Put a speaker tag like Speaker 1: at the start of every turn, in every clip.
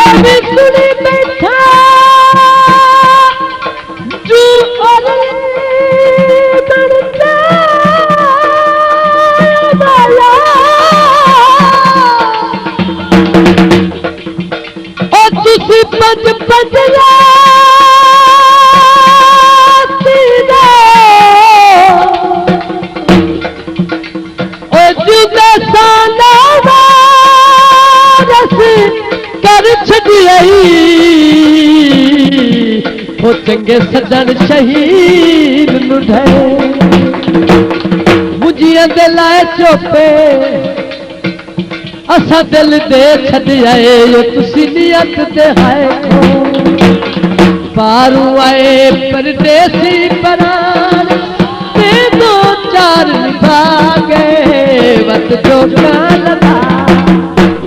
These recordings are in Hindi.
Speaker 1: अभी सुनी बैठा जो और बनता वाला और तुसी पद पदला कर छड़ी वो चंगे सजन शहीद नुढे मुझिया दिल आए चोपे असा दिल दे छड़ी आए यो तुसी नियत दे हाय पारू आए परदेसी परार ते दो चार भागे वत जो लगा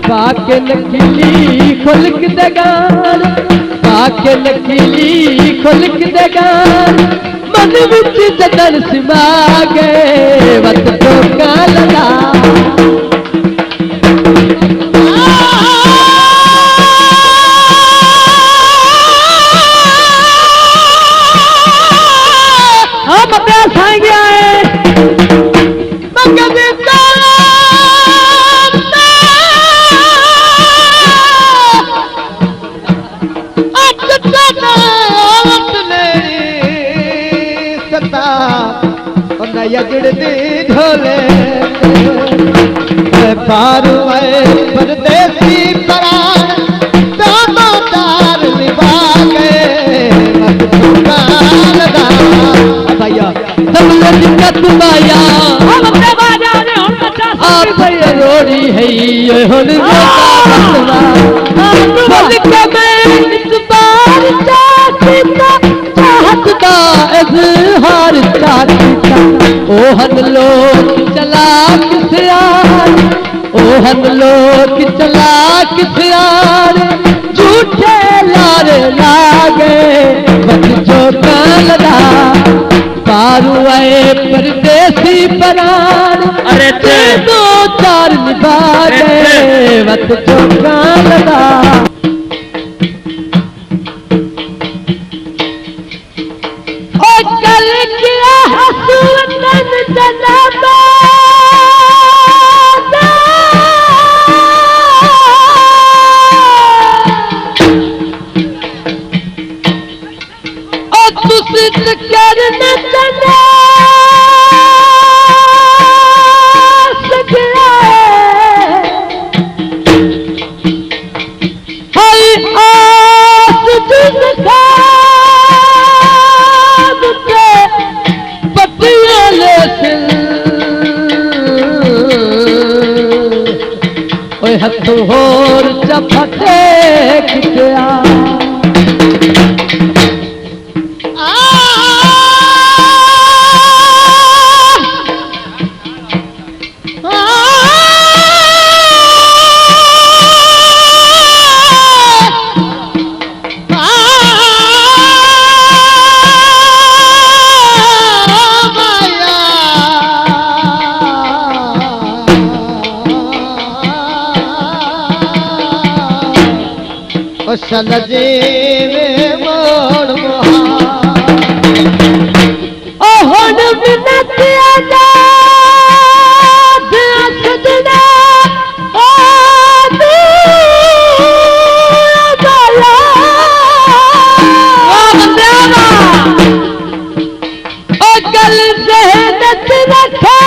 Speaker 1: पाके नकीली खुलक दगान पाके नकीली खुलक दगान मन विच जदन सिमा गए वत तो लगा हम अभ्यास आ गया है यजड़ दी ढोले पारू आए परदेसी परान दोनों तार निभा गए भैया सब दिक्कत बाया हम अपने बाजार में आप रोड़ी है ये हुन इस बार चाहता इजहार चाहता ओहन लोग चला किसियार ओहन लोग चला किसियार झूठे लारे लागे बच जो कालदा पारू आए परदेसी परार अरे ते दो चार निभा गए बच जो कालदा कल किया हसूतन जनाबा और तुसी करना चना सजना हाय आस दिन खा हथ होर चपटे किया सल जीवे मोड़ मोहा ओहन बिनत आजाद सजना ओ दिया ओ गल जहनत रखा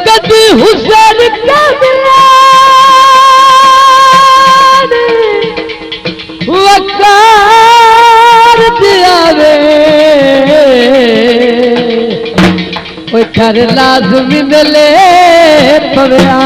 Speaker 1: कदी हुसैन का वकार दिया रे घर लाजमी मिले पवया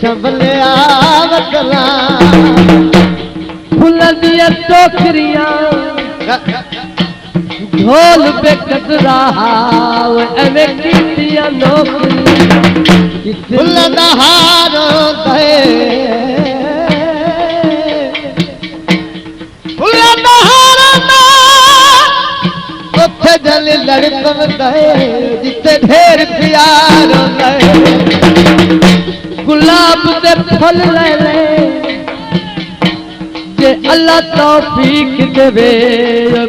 Speaker 1: सबले आवतला फुल दिया टोकरियां ढोल पे कट रहा एवं कीतियां नौकरी
Speaker 2: फुलनहार गए फुलनहार उथे जल लड़कन गए जिते ढेर प्यार गए
Speaker 1: गुलाब दे फल ले ले जे अल्लाह तौफीक देवे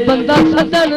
Speaker 1: बंदा सदन